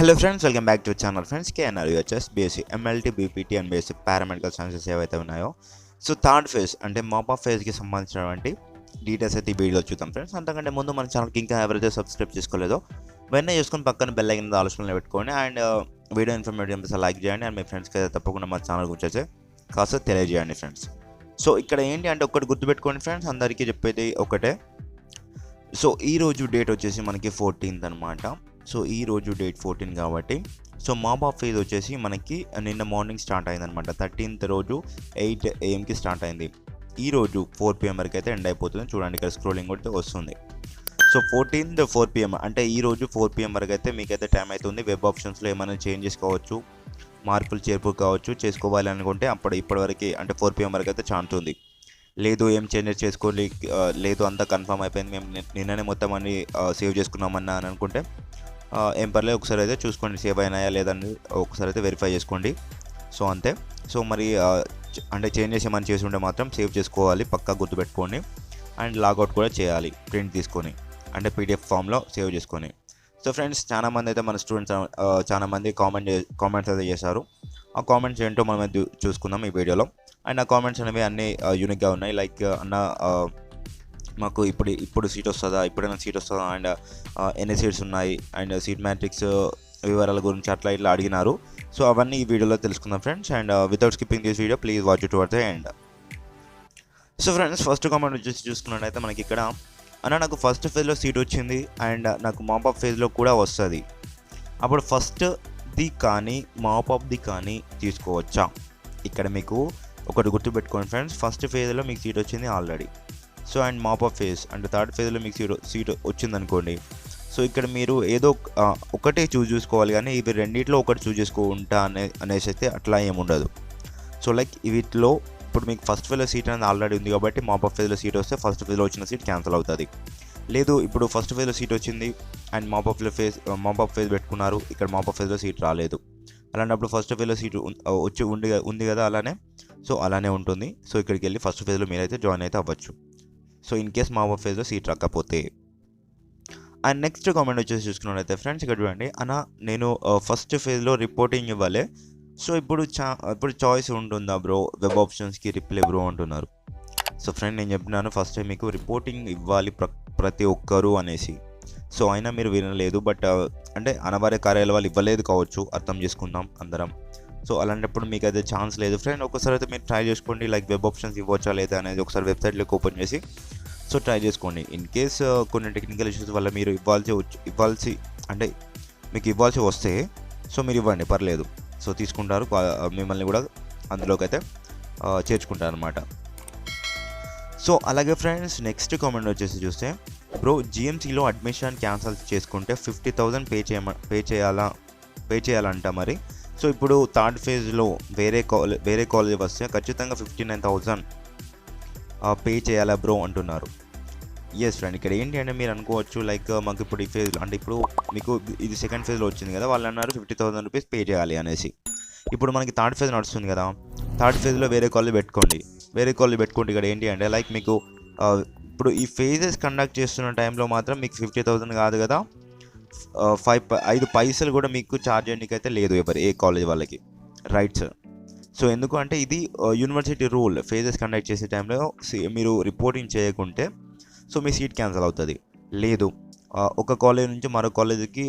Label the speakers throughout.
Speaker 1: Hello friends, welcome back to channel friends. KNR UHS BSc MLT BPT and BSc paramedical sciences ఏవైతే ఉన్నాయో, so third phase అంటే mop up ఫేజ్కి సంబంధించినటువంటి details అయితే ఈ వీడియోలో చూద్దాం ఫ్రెండ్స్. అంతకంటే ముందు మన ఛానల్కి ఇంకా ఎవరైతే సబ్స్క్రైబ్ చేసుకోలేదో వెంటనే చేసుకుని పక్కన బెల్ ఐకాన్ ఆలోచనలో పెట్టుకోండి. అండ్ వీడియో ఇన్ఫర్మేటివ్ అనిపిస్తే లైక్ చేయండి. అండ్ మీ ఫ్రెండ్స్కి అయితే తప్పకుండా మన ఛానల్ గురించి అయితే కాస్త తెలియజేయండి ఫ్రెండ్స్. సో ఇక్కడ ఏంటి అంటే ఒక్కటి గుర్తుపెట్టుకోండి ఫ్రెండ్స్, అందరికీ చెప్పేది ఒకటే. సో ఈరోజు డేట్ వచ్చేసి మనకి 14th అనమాట. సో ఈరోజు డేట్ 14 కాబట్టి సో మాపప్ ఫేజ్ వచ్చేసి మనకి నిన్న మార్నింగ్ స్టార్ట్ అయిందనమాట. 13th రోజు 8 AM స్టార్ట్ అయింది. ఈరోజు 4 PM వరకు అయితే ఎండ్ అయిపోతుంది. చూడండి ఇక్కడ స్క్రోలింగ్ కూడా వస్తుంది. సో 14th 4 PM అంటే ఈరోజు 4 PM వరకు అయితే మీకైతే టైం అవుతుంది. వెబ్ ఆప్షన్స్లో ఏమైనా చేంజెస్ కావచ్చు, మార్పులు చేర్పులు కావచ్చు, చేసుకోవాలి అనుకుంటే ఇప్పటివరకు అంటే 4 PM వరకు అయితే ఛాన్స్ ఉంది. లేదు ఏం చేంజెస్ చేసుకోవాలి, లేదు అంతా కన్ఫర్మ్ అయిపోయింది, మేము నిన్ననే మొత్తం అన్ని సేవ్ చేసుకున్నామన్నా అని అనుకుంటే ఏం పర్లేదు, ఒకసారి అయితే చూసుకోండి సేవ్ అయినాయా లేదని ఒకసారి అయితే వెరిఫై చేసుకోండి. సో అంతే. సో మరి అంటే చేంజెస్ ఏమైనా చేసి ఉంటే మాత్రం సేవ్ చేసుకోవాలి, పక్కా గుర్తుపెట్టుకోండి. అండ్ లాగౌట్ కూడా చేయాలి, ప్రింట్ తీసుకొని అంటే PDF ఫామ్లో సేవ్ చేసుకొని. సో ఫ్రెండ్స్, చాలామంది అయితే మన స్టూడెంట్స్ చాలామంది కామెంట్స్ అయితే చేశారు. ఆ కామెంట్స్ ఏంటో మనం చూసుకుందాం ఈ వీడియోలో. అండ్ ఆ కామెంట్స్ అనేవి అన్నీ యూనిక్గా ఉన్నాయి. లైక్ అన్న మాకు ఇప్పుడు సీట్ వస్తుందా, ఇప్పుడైనా సీట్ వస్తుందా, అండ్ ఎన్ని సీట్స్ ఉన్నాయి, అండ్ సీట్ మ్యాట్రిక్స్ వివరాల గురించి అట్లా ఇట్లా అడిగినారు. సో అవన్నీ ఈ వీడియోలో తెలుసుకుందాం friends. And without skipping this video please watch it towards the end. So friends, first comment వచ్చేసి చూసుకున్నట్టయితే మనకి ఇక్కడ అన్న నాకు ఫస్ట్ ఫేజ్లో సీట్ వచ్చింది అండ్ నాకు మాపప్ ఫేజ్లో కూడా వస్తుంది, అప్పుడు ఫస్ట్ది కానీ మాపప్ది కానీ తీసుకోవచ్చా? ఇక్కడ మీకు ఒకటి గుర్తుపెట్టుకోండి ఫ్రెండ్స్, ఫస్ట్ ఫేజ్లో మీకు సీట్ వచ్చింది already. So and mop up phase అంటే థర్డ్ ఫేజ్లో మీకు సీట్ వచ్చిందనుకోండి. సో ఇక్కడ మీరు ఏదో ఒకటే చూసుకోవాలి, కానీ ఇవి రెండిట్లో ఒకటి చేసుకుంటా అనేసి అయితే అట్లా ఏముండదు. సో లైక్ వీటిలో ఇప్పుడు మీకు ఫస్ట్ ఫేజ్లో సీట్ అనేది ఆల్రెడీ ఉంది కాబట్టి మాపప్ ఫేజ్లో సీట్ వస్తే ఫస్ట్ ఫేజ్లో వచ్చిన సీట్ క్యాన్సిల్ అవుతుంది. లేదు ఇప్పుడు ఫస్ట్ ఫేజ్లో సీట్ వచ్చింది అండ్ మాపప్ ఫేజ్ పెట్టుకున్నారు, ఇక్కడ మాపప్ ఫేజ్లో సీట్ రాలేదు, అలాంటప్పుడు ఫస్ట్ ఫేజ్లో సీట్ ఉంది కదా అలానే. సో అలానే ఉంటుంది. సో ఇక్కడికి వెళ్ళి ఫస్ట్ ఫేజ్లో మీరైతే జాయిన్ అయితే అవ్వచ్చు. సో ఇన్ కేస్ మాపప్ ఫేజ్లో సీట్ రాకపోతే. అండ్ నెక్స్ట్ కామెంట్ వచ్చేసి చూసుకున్నట్లయితే ఫ్రెండ్స్, ఇక్కడ చూడండి అన్న నేను ఫస్ట్ ఫేజ్లో రిపోర్టింగ్ ఇవ్వాలి, సో ఇప్పుడు చాయిస్ ఉంటుందా బ్రో, వెబ్ ఆప్షన్స్కి రిప్లై బ్రో అంటున్నారు. సో ఫ్రెండ్, నేను చెప్పినాను ఫస్ట్ టైం మీకు రిపోర్టింగ్ ఇవ్వాలి ప్రతి ఒక్కరు అనేసి. సో అయినా మీరు వినలేదు, బట్ అంటే అనివార్య కార్యాలయాల వాళ్ళు ఇవ్వలేదు కావచ్చు, అర్థం చేసుకుందాం అందరం. సో అలాంటప్పుడు మీకు అయితే ఛాన్స్ లేదు ఫ్రెండ్. ఒకసారి అయితే మీరు ట్రై చేసుకోండి, లైక్ వెబ్ ఆప్షన్స్ ఇవ్వచ్చా లేదా అనేది ఒకసారి వెబ్సైట్లోకి ఓపెన్ చేసి సో ట్రై చేసుకోండి. ఇన్ కేస్ కొన్ని టెక్నికల్ ఇష్యూస్ వల్ల మీరు ఇవ్వాల్సి అంటే మీకు ఇవ్వాల్సి వస్తే సో మీరు ఇవ్వండి, పర్లేదు. సో తీసుకుంటారు, మిమ్మల్ని కూడా అందులోకి అయితే చేర్చుకుంటారు అనమాట. సో అలాగే ఫ్రెండ్స్, నెక్స్ట్ కామెంట్ వచ్చేసి చూస్తే బ్రో GMCలో అడ్మిషన్ క్యాన్సిల్ చేసుకుంటే 50,000 పే చేయాలంట మరి. సో ఇప్పుడు థర్డ్ ఫేజ్లో వేరే కాలేజ్ వస్తే ఖచ్చితంగా 59,000 పే చేయాలా బ్రో అంటున్నారు. ఎస్ ఫ్రెండ్, ఇక్కడ ఏంటి అంటే మీరు అనుకోవచ్చు లైక్ మాకు ఇప్పుడు ఈ ఫేజ్లో అంటే ఇప్పుడు మీకు ఇది సెకండ్ ఫేజ్లో వచ్చింది కదా, వాళ్ళు అన్నారు 50,000 రూపీస్ పే చేయాలి అనేసి. ఇప్పుడు మనకి థర్డ్ ఫేజ్ నడుస్తుంది కదా, థర్డ్ ఫేజ్లో వేరే కాలేజ్ పెట్టుకోండి. ఇక్కడ ఏంటి అంటే లైక్ మీకు ఇప్పుడు ఈ ఫేజెస్ కండక్ట్ చేస్తున్న టైంలో మాత్రం మీకు 50,000 కాదు కదా, 5 పైసలు కూడా మీకు ఛార్జ్ చేయడానికి అయితే లేదు ఏ కాలేజ్ వాళ్ళకి, రైట్ సార్. సో ఎందుకు అంటే ఇది యూనివర్సిటీ రూల్, ఫేజెస్ కండక్ట్ చేసే టైంలో మీరు రిపోర్టింగ్ చేయకుంటే సో మీ సీట్ క్యాన్సిల్ అవుతుంది. లేదు ఒక కాలేజ్ నుంచి మరో కాలేజీకి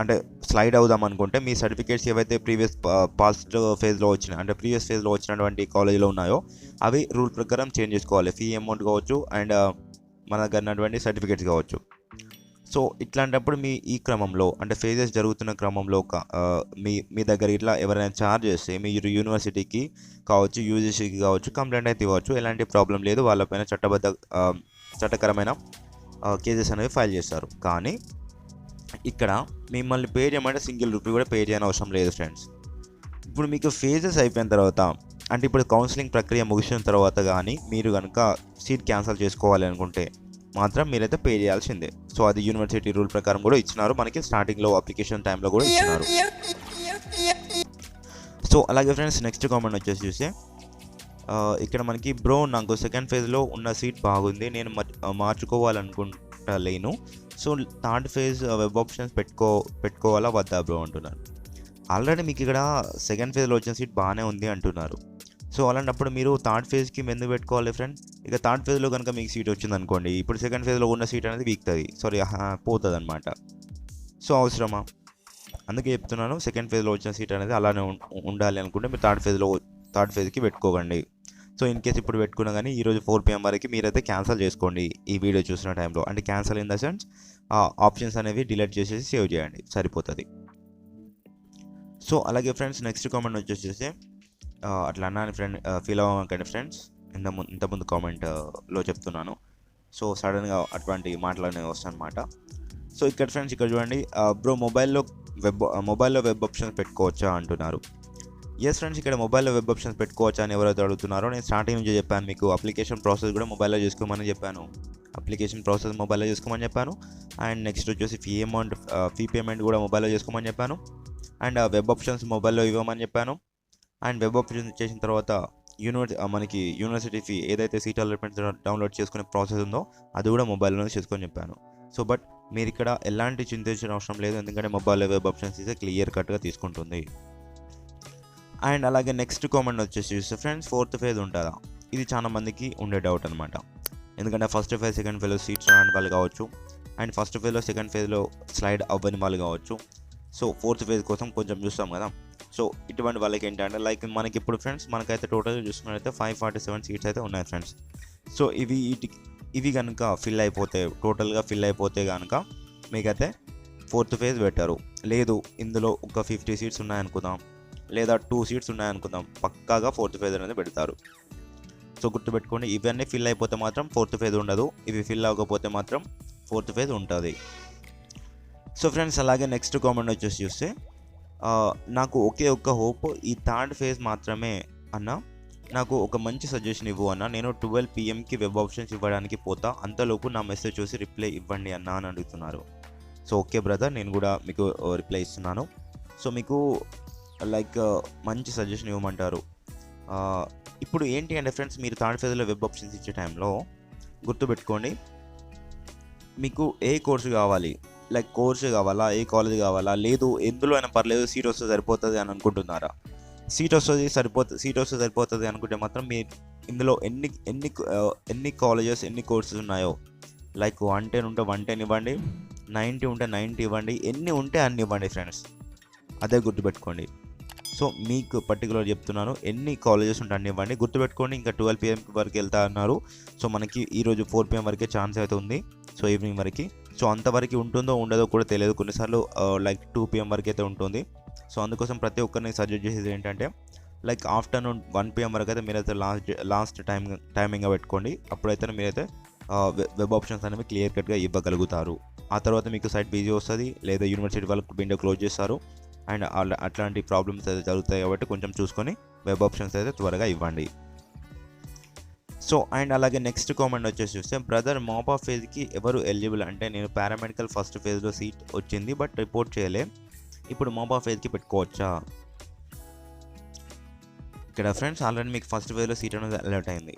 Speaker 1: అంటే స్లైడ్ అవుదాం అనుకుంటే మీ సర్టిఫికేట్స్ ఏవైతే ప్రీవియస్ ఫేజ్లో వచ్చినటువంటి కాలేజీలో ఉన్నాయో అవి రూల్ ప్రకారం చేంజ్ చేసుకోవాలి. ఫీ అమౌంట్ కావచ్చు అండ్ మన దగ్గర ఉన్నటువంటి సర్టిఫికేట్స్ కావచ్చు. సో ఇట్లాంటప్పుడు ఈ క్రమంలో అంటే ఫేజెస్ జరుగుతున్న క్రమంలో మీ దగ్గర ఇట్లా ఎవరైనా ఛార్జ్ చేస్తే మీరు యూనివర్సిటీకి కావచ్చు, UGCకి కావచ్చు కంప్లైంట్ అయితే ఇవ్వచ్చు. ఎలాంటి ప్రాబ్లం లేదు, వాళ్ళపైన చట్టకరమైన కేసెస్ అనేవి ఫైల్ చేస్తారు. కానీ ఇక్కడ మిమ్మల్ని పే చేయమంటే సింగిల్ రూపీ కూడా పే చేయని అవసరం లేదు ఫ్రెండ్స్. ఇప్పుడు మీకు ఫేజెస్ అయిపోయిన తర్వాత అంటే ఇప్పుడు కౌన్సిలింగ్ ప్రక్రియ ముగిసిన తర్వాత కానీ మీరు కనుక సీట్ క్యాన్సిల్ చేసుకోవాలి అనుకుంటే మాత్రం మీరైతే పే చేయాల్సిందే. సో అది యూనివర్సిటీ రూల్ ప్రకారం కూడా ఇచ్చినారు, మనకి స్టార్టింగ్లో అప్లికేషన్ టైంలో కూడా ఇచ్చినారు. సో అలాగే ఫ్రెండ్స్, నెక్స్ట్ కామెంట్ వచ్చేసి చూస్తే ఇక్కడ మనకి బ్రో నాకు సెకండ్ ఫేజ్లో ఉన్న సీట్ బాగుంది, నేను లేను. So third phase web options పెట్టుకోవాలా వద్దా బ్రో అంటున్నారు. ఆల్రెడీ మీకు ఇక్కడ సెకండ్ ఫేజ్లో వచ్చిన సీట్ బాగానే ఉంది అంటున్నారు. సో అలాంటప్పుడు మీరు థర్డ్ ఫేజ్కి ఎందుకు పెట్టుకోవాలి ఫ్రెండ్? ఇక థర్డ్ ఫేజ్లో కనుక మీకు సీట్ వచ్చింది అనుకోండి, ఇప్పుడు సెకండ్ ఫేజ్లో ఉన్న సీట్ అనేది వీక్తుంది, పోతుంది అనమాట. సో అవసరమా? అందుకే చెప్తున్నాను, సెకండ్ ఫేజ్లో వచ్చిన సీట్ అనేది అలానే ఉండాలి అనుకుంటే మీరు థర్డ్ ఫేజ్కి పెట్టుకోకండి. సో ఇన్ కేస్ ఇప్పుడు పెట్టుకున్నా కానీ ఈరోజు 4 PM వరకు మీరైతే క్యాన్సిల్ చేసుకోండి ఈ వీడియో చూసిన టైంలో. అంటే cancel in the sense options అనేవి డిలీట్ చేసేసి సేవ్ చేయండి, సరిపోతుంది. సో అలాగే ఫ్రెండ్స్ నెక్స్ట్ కామెంట్ వచ్చేసి అట్లా అన్నాను ఫ్రెండ్, ఫీల్ అవ్వకండి ఫ్రెండ్స్, ఇంతకుముందు కామెంట్లో చెప్తున్నాను. సో సడన్గా అటువంటి మాటలు అనేవి వస్తాయి అనమాట. సో ఇక్కడ ఫ్రెండ్స్ ఇక్కడ చూడండి, బ్రో మొబైల్లో వెబ్ ఆప్షన్స్ పెట్టుకోవచ్చా అంటున్నారు. ఎస్ ఫ్రెండ్స్, ఇక్కడ మొబైల్లో వెబ్ ఆప్షన్స్ పెట్టుకోవచ్చా అని ఎవరైతే అడుగుతున్నారో, నేను స్టార్టింగ్ నుంచి చెప్పాను మీకు అప్లికేషన్ ప్రాసెస్ కూడా మొబైల్లో చేసుకోమని చెప్పాను. అప్లికేషన్ ప్రాసెస్ మొబైల్లో చేసుకోమని చెప్పాను. అండ్ నెక్స్ట్ వచ్చేసి ఫీ పేమెంట్ కూడా మొబైల్లో చేసుకోమని చెప్పాను. అండ్ వెబ్ ఆప్షన్స్ మొబైల్లో ఇవ్వమని చెప్పాను. అండ్ వెబ్ ఆప్షన్స్ చేసిన తర్వాత మనకి యూనివర్సిటీ ఫీ ఏదైతే సీట్ అలాట్మెంట్ డౌన్లోడ్ చేసుకునే ప్రాసెస్ ఉందో అది కూడా మొబైల్లోనే చేసుకొని చెప్పాను. సో బట్ మీరు ఇక్కడ ఎలాంటి చింతించిన అవసరం లేదు, ఎందుకంటే మొబైల్ వెబ్ ఆప్షన్స్ ఇస్తే క్లియర్ కట్గా తీసుకుంటుంది. అండ్ అలాగే నెక్స్ట్ కామెంట్ వచ్చేసి చూస్తే ఫ్రెండ్స్, 4th ఫేజ్ ఉంటుందా? ఇది చాలా మందికి ఉండే డౌట్ అనమాట. ఎందుకంటే ఫస్ట్ ఫేజ్ సెకండ్ ఫేజ్లో సీట్స్ రాని వాళ్ళు కావచ్చు, అండ్ ఫస్ట్ ఫేజ్లో సెకండ్ ఫేజ్లో స్లైడ్ అవ్వని వాళ్ళు కావచ్చు. సో 4th ఫేజ్ కోసం కొంచెం చూస్తాం కదా. సో ఇటువంటి వాళ్ళకి ఏంటంటే లైక్ మనకి ఇప్పుడు ఫ్రెండ్స్ మనకైతే టోటల్గా చూసుకున్నట్లయితే 547 సీట్స్ అయితే ఉన్నాయి ఫ్రెండ్స్. సో ఇవి కనుక టోటల్గా ఫిల్ అయిపోతే కనుక మీకైతే 4th ఫేజ్ పెట్టారు. లేదు ఇందులో ఒక 50 సీట్స్ ఉన్నాయనుకుందాం, లేదా 2 సీట్స్ ఉన్నాయనుకుందాం, పక్కాగా 4th ఫేజ్ అనేది పెడతారు. సో గుర్తుపెట్టుకోండి, ఇవన్నీ ఫిల్ అయిపోతే మాత్రం 4th ఫేజ్ ఉండదు, ఇవి ఫిల్ అవ్వకపోతే మాత్రం 4th ఫేజ్ ఉంటుంది. సో ఫ్రెండ్స్ అలాగే నెక్స్ట్ కామెంట్ వచ్చేసి చూస్తే, నాకు ఒకే ఒక్క హోప్ ఈ థర్డ్ ఫేజ్ మాత్రమే అన్న, నాకు ఒక మంచి సజెషన్ ఇవ్వు అన్న, నేను 12 PMకి వెబ్ ఆప్షన్స్ ఇవ్వడానికి పోతా, అంతలోపు నా మెసేజ్ చూసి రిప్లై ఇవ్వండి అన్న అని అడుగుతున్నారు. సో ఓకే బ్రదర్, నేను కూడా మీకు రిప్లై ఇస్తున్నాను. సో మీకు లైక్ మంచి సజెషన్ ఇవ్వమంటారు. ఇప్పుడు ఏంటి అంటే ఫ్రెండ్స్, మీరు థర్డ్ ఫేజ్లో వెబ్ ఆప్షన్స్ ఇచ్చే టైంలో గుర్తుపెట్టుకోండి, మీకు ఏ కోర్సు కావాలి, లైక్ కోర్సు కావాలా, ఏ కాలేజ్ కావాలా, లేదు ఎందులో అయినా పర్లేదు సీట్ వస్తే సరిపోతుంది అని అనుకుంటున్నారా? సీట్ వస్తే సరిపోతుంది అనుకుంటే మాత్రం మీరు ఇందులో ఎన్ని కాలేజెస్ ఎన్ని కోర్సెస్ ఉన్నాయో, లైక్ 110 ఉంటే 110 ఇవ్వండి, 90 ఉంటే 90 ఇవ్వండి, ఎన్ని ఉంటే అన్ని ఇవ్వండి ఫ్రెండ్స్, అదే గుర్తుపెట్టుకోండి. సో మీకు పర్టికులర్ చెప్తున్నాను, ఎన్ని కాలేజెస్ ఉంటే అన్ని ఇవ్వండి. గుర్తుపెట్టుకోండి, ఇంకా 12 PM వరకు వెళ్తా అన్నారు. సో మనకి ఈరోజు 4 PM వరకే ఛాన్స్ అయితే ఉంది, సో ఈవినింగ్ వరకు. సో అంతవరకు ఉంటుందో ఉండదో కూడా తెలియదు, కొన్నిసార్లు లైక్ 2 PM వరకు అయితే ఉంటుంది. సో అందుకోసం ప్రతి ఒక్కరిని సజెస్ట్ చేసేది ఏంటంటే లైక్ ఆఫ్టర్నూన్ 1 PM వరకు అయితే మీరైతే లాస్ట్ టైమింగ్గా పెట్టుకోండి. అప్పుడైతే మీరైతే వెబ్ ఆప్షన్స్ అనేవి క్లియర్ కట్గా ఇవ్వగలుగుతారు. ఆ తర్వాత మీకు సైట్ బిజీ వస్తుంది, లేదా యూనివర్సిటీ వాళ్ళకి విండో క్లోజ్ చేస్తారు, అండ్ అట్లాంటి ప్రాబ్లమ్స్ అయితే జరుగుతాయి. కాబట్టి కొంచెం చూసుకొని వెబ్ ఆప్షన్స్ అయితే త్వరగా ఇవ్వండి. సో అండ్ అలాగే నెక్స్ట్ కామెంట్ వచ్చేసి చూస్తే, బ్రదర్ మాపా ఫేజ్కి ఎవరు ఎలిజిబుల్ అంటే, నేను పారామెడికల్ ఫస్ట్ ఫేజ్లో సీట్ వచ్చింది బట్ రిపోర్ట్ చేయలే, ఇప్పుడు మాపా ఫేజ్కి పెట్టుకోవచ్చా? ఇక్కడ ఫ్రెండ్స్ ఆల్రెడీ మీకు ఫస్ట్ ఫేజ్లో సీట్ అనేది అలర్ట్ అయింది,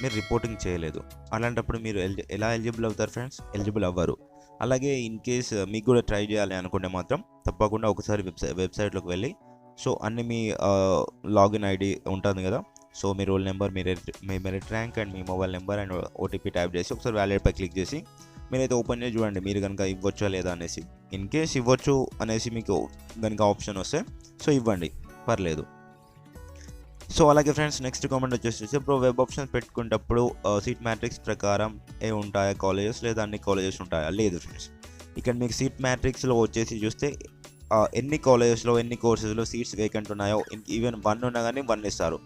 Speaker 1: మీరు రిపోర్టింగ్ చేయలేదు, అలాంటప్పుడు మీరు ఎలా ఎలిజిబుల్ అవుతారు ఫ్రెండ్స్? ఎలిజిబుల్ అవ్వరు. అలాగే ఇన్ కేస్ మీకు కూడా ట్రై చేయాలి అనుకుంటే మాత్రం తప్పకుండా ఒకసారి వెబ్సైట్లోకి వెళ్ళి, సో అన్ని మీ లాగిన్ ఐడి ఉంటుంది కదా, so me roll number, me merit rank and me mobile number and OTP type చేసి ఒకసారి వ్యాలిడ్పై క్లిక్ చేసి మీరైతే ఓపెన్ చేసి చూడండి మీరు కనుక ఇవ్వచ్చా లేదా అనేసి. ఇన్ కేస్ ఇవ్వచ్చు అనేసి మీకు కనుక ఆప్షన్ వస్తే సో ఇవ్వండి, పర్లేదు. సో అలాగే ఫ్రెండ్స్ నెక్స్ట్ కామెంట్ వచ్చేసి, ఇప్పుడు వెబ్ ఆప్షన్స్ పెట్టుకునేటప్పుడు సీట్ మ్యాట్రిక్స్ ప్రకారం ఉంటాయా కాలేజెస్, లేదా అన్ని కాలేజెస్ ఉంటాయా? లేదు ఫ్రెండ్స్, ఇక్కడ మీకు సీట్ మ్యాట్రిక్స్లో వచ్చేసి చూస్తే ఎన్ని కాలేజెస్లో ఎన్ని కోర్సెస్లో సీట్స్ వేకెంట్ ఉన్నాయో, ఈవెన్ 1 ఉన్నా కానీ 1 ఇస్తారు.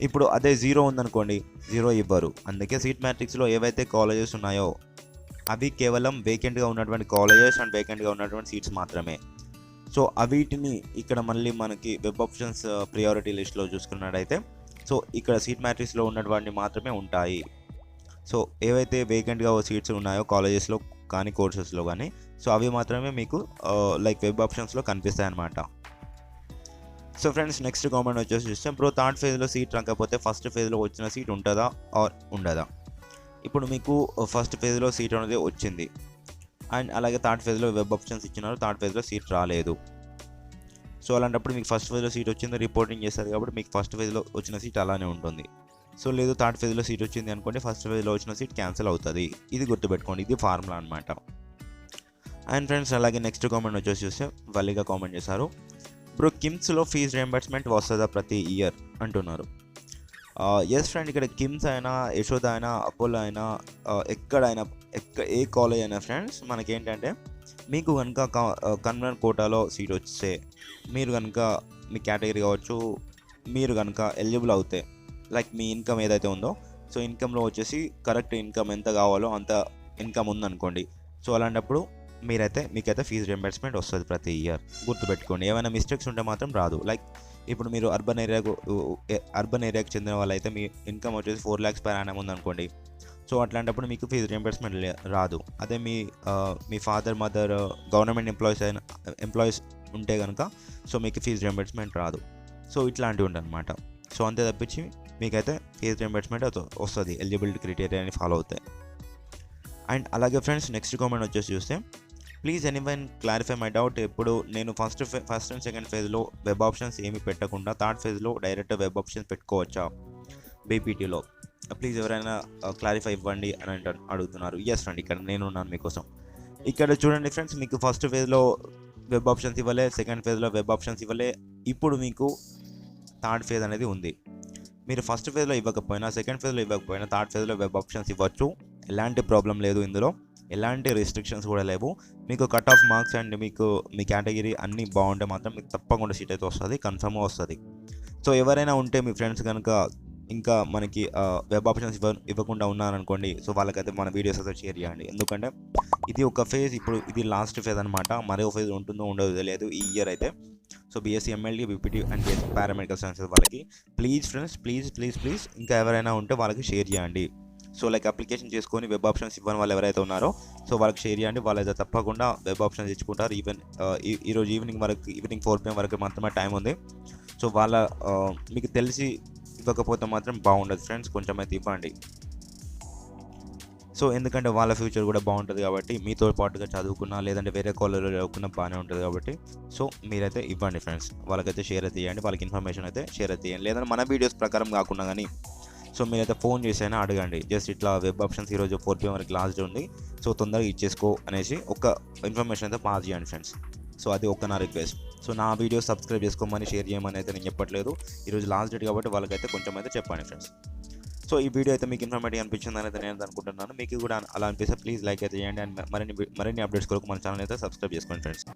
Speaker 1: ఇప్పుడు అదే 0 ఉందనుకోండి, 0 ఇవ్వరు. అందుకే సీట్ మ్యాట్రిక్స్లో ఏవైతే కాలేజెస్ ఉన్నాయో అవి కేవలం వేకెంట్గా ఉన్నటువంటి కాలేజెస్ అండ్ వేకెంట్గా ఉన్నటువంటి సీట్స్ మాత్రమే. సో వీటిని ఇక్కడ మళ్ళీ మనకి వెబ్ ఆప్షన్స్ ప్రియారిటీ లిస్ట్లో చూసుకున్నట్టయితే, సో ఇక్కడ సీట్ మ్యాట్రిక్స్లో ఉన్నటువంటి మాత్రమే ఉంటాయి. సో ఏవైతే వేకెంట్గా సీట్స్ ఉన్నాయో కాలేజెస్లో కానీ కోర్సెస్లో కానీ, సో అవి మాత్రమే మీకు లైక్ వెబ్ ఆప్షన్స్లో కనిపిస్తాయి అన్నమాట. సో ఫ్రెండ్స్ నెక్స్ట్ కామెంట్ వచ్చేసి చూస్తే, థర్డ్ ఫేజ్లో సీట్ రాకపోతే ఫస్ట్ ఫేజ్లో వచ్చిన సీట్ ఉంటుందా ఆర్ ఉండదా? ఇప్పుడు మీకు ఫస్ట్ ఫేజ్లో సీట్ అనేది వచ్చింది, అండ్ అలాగే థర్డ్ ఫేజ్లో వెబ్ ఆప్షన్స్ ఇచ్చినారు, థర్డ్ ఫేజ్లో సీట్ రాలేదు. సో అలాంటప్పుడు మీకు ఫస్ట్ ఫేజ్లో సీట్ వచ్చింది, రిపోర్టింగ్ చేస్తారు కాబట్టి మీకు ఫస్ట్ ఫేజ్లో వచ్చిన సీట్ అలానే ఉంటుంది. సో లేదు థర్డ్ ఫేజ్లో సీట్ వచ్చింది అనుకోండి, ఫస్ట్ ఫేజ్లో వచ్చిన సీట్ క్యాన్సిల్ అవుతుంది. ఇది గుర్తుపెట్టుకోండి, ఇది ఫార్ములా అనమాట. అండ్ ఫ్రెండ్స్ అలాగే నెక్స్ట్ కామెంట్ వచ్చేసి చూస్తే వల్లిగా కామెంట్ చేశారు, బ్రో కిమ్స్లో ఫీజ్ రియంబర్స్మెంట్ వస్తుందా ప్రతి ఇయర్ అంటున్నారు. ఎస్ ఫ్రెండ్, ఇక్కడ కిమ్స్ అయినా, యశోద అయినా, అపోలో అయినా, ఎక్కడైనా ఏ కాలేజ్ అయినా ఫ్రెండ్స్ మనకేంటంటే మీకు కనుక కన్వెంట్ కోటాలో సీట్ వస్తే, మీరు కనుక మీ కేటగిరీ కావచ్చు, మీరు కనుక ఎలిజిబుల్ అవుతే, లైక్ మీ ఇన్కమ్ ఏదైతే ఉందో, సో ఇన్కమ్లో వచ్చేసి కరెక్ట్ ఇన్కమ్ ఎంత కావాలో అంత ఇన్కమ్ ఉందనుకోండి, సో అలాంటప్పుడు మీకైతే ఫీజు రియంబర్స్మెంట్ వస్తుంది ప్రతి ఇయర్. గుర్తుపెట్టుకోండి, ఏమైనా మిస్టేక్స్ ఉంటే మాత్రం రాదు. లైక్ ఇప్పుడు మీరు అర్బన్ ఏరియాకు చెందిన వాళ్ళైతే మీ ఇన్కమ్ వచ్చేసి 4 lakhs per annum ఉందనుకోండి, సో అట్లాంటప్పుడు మీకు ఫీజు రియంబర్స్మెంట్ రాదు. అదే మీ ఫాదర్ మదర్ గవర్నమెంట్ ఎంప్లాయీస్ ఉంటే కనుక సో మీకు ఫీజు రియంబర్స్మెంట్ రాదు. సో ఇట్లాంటివి ఉండనమాట. సో అంతే తప్పించి మీకైతే ఫీజు రియంబర్స్మెంట్ వస్తుంది, ఎలిజిబిలిటీ క్రైటీరియాని ఫాలో అవుతాయి. అండ్ అలాగే ఫ్రెండ్స్ నెక్స్ట్ కామెంట్ వచ్చేసి చూస్తే, please anyone clarify my doubt. ఇప్పుడు నేను ఫస్ట్ అండ్ సెకండ్ ఫేజ్లో వెబ్ ఆప్షన్స్ ఏమి పెట్టకుండా థర్డ్ ఫేజ్లో డైరెక్ట్ వెబ్ ఆప్షన్స్ పెట్టుకోవచ్చా బీపీటీలో? ప్లీజ్ ఎవరైనా క్లారిఫై ఇవ్వండి అని అడుగుతున్నారు. ఎస్ అండి, ఇక్కడ నేను ఉన్నాను మీకోసం. ఇక్కడ చూడండి ఫ్రెండ్స్, మీకు ఫస్ట్ ఫేజ్లో వెబ్ ఆప్షన్స్ ఇవ్వలే, సెకండ్ ఫేజ్లో వెబ్ ఆప్షన్స్ ఇవ్వలే, ఇప్పుడు మీకు థర్డ్ ఫేజ్ అనేది ఉంది. మీరు ఫస్ట్ ఫేజ్లో ఇవ్వకపోయినా, సెకండ్ ఫేజ్లో ఇవ్వకపోయినా, థర్డ్ ఫేజ్లో వెబ్ ఆప్షన్స్ ఇవ్వచ్చు. ఎలాంటి ప్రాబ్లం లేదు, ఇందులో ఎలాంటి రిస్ట్రిక్షన్స్ కూడా లేవు. మీకు కట్ ఆఫ్ మార్క్స్ అండ్ మీకు మీ కేటగిరీ అన్నీ బాగుంటే మాత్రం మీకు తప్పకుండా సీట్ అయితే వస్తుంది, కన్ఫర్మ్గా వస్తుంది. సో ఎవరైనా ఉంటే మీ ఫ్రెండ్స్ కనుక ఇంకా మనకి వెబ్ ఆప్షన్స్ ఇవ్వకుండా ఉన్నారనుకోండి, సో వాళ్ళకైతే మన వీడియోస్ అయితే షేర్ చేయండి. ఎందుకంటే ఇది ఒక ఫేజ్, ఇప్పుడు ఇది లాస్ట్ ఫేజ్ అనమాట. మరో ఫేజ్ ఉంటుందో ఉండదో తెలియదు ఈ ఇయర్ అయితే. So BSc MLT, BPT and BSc paramedical sciences వాళ్ళకి ప్లీజ్ ఫ్రెండ్స్, ప్లీజ్ ఇంకా ఎవరైనా ఉంటే వాళ్ళకి షేర్ చేయండి. సో లైక్ అప్లికేషన్ చేసుకొని వెబ్ ఆప్షన్స్ ఇవ్వని వాళ్ళు ఎవరైతే ఉన్నారో సో వాళ్ళకి షేర్ చేయండి. వాళ్ళైతే తప్పకుండా వెబ్ ఆప్షన్స్ ఇచ్చుకుంటారు. ఈరోజు ఈవినింగ్ 4 PM వరకు మాత్రమే టైం ఉంది. సో మీకు తెలిసి ఇవ్వకపోతే మాత్రం బాగుండదు ఫ్రెండ్స్, కొంచెం అయితే ఇవ్వండి. సో ఎందుకంటే వాళ్ళ ఫ్యూచర్ కూడా బాగుంటుంది కాబట్టి, మీతో పాటుగా చదువుకున్నా లేదంటే వేరే కాలేజ్లో చదువుకున్నా బాగానే ఉంటుంది కాబట్టి, సో మీరైతే ఇవ్వండి ఫ్రెండ్స్. వాళ్ళకైతే షేర్ అయితే ఇవ్వండి, వాళ్ళకి ఇన్ఫర్మేషన్ అయితే షేర్ అయితే ఇవ్వండి. లేదంటే మన వీడియోస్ ప్రకారం కాకుండా కానీ సో మీరైతే ఫోన్ చేసి అయినా అడగండి. జస్ట్ ఇట్లా వెబ్ ఆప్షన్స్ ఈరోజు 4 PM వరకు లాస్ట్ ఉంది, సో తొందరగా ఇచ్చేసుకో అనేసి ఒక ఇన్ఫర్మేషన్ అయితే పాస్ చేయండి ఫ్రెండ్స్. సో అది నా రిక్వెస్ట్. సో నా వీడియో సబ్స్క్రైబ్ చేసుకోమని, షేర్ చేయమని అయితే నేను చెప్పట్లేదు. ఈరోజు లాస్ట్ డేట్ కాబట్టి వాళ్ళకైతే కొంచెం అయితే చెప్పండి ఫ్రెండ్స్. సో ఈ వీడియో అయితే మీకు ఇన్ఫర్మేటివ్ అనిపించింది అనేది నేను అనుకుంటున్నాను. మీకు కూడా అలా అనిపిస్తే ప్లీజ్ లైక్ అయితే చేయండి. అండ్ మరిన్ని అప్డేట్స్ కొరకు మన ఛానల్ అయితే సబ్స్క్రైబ్ చేసుకోండి ఫ్రెండ్స్.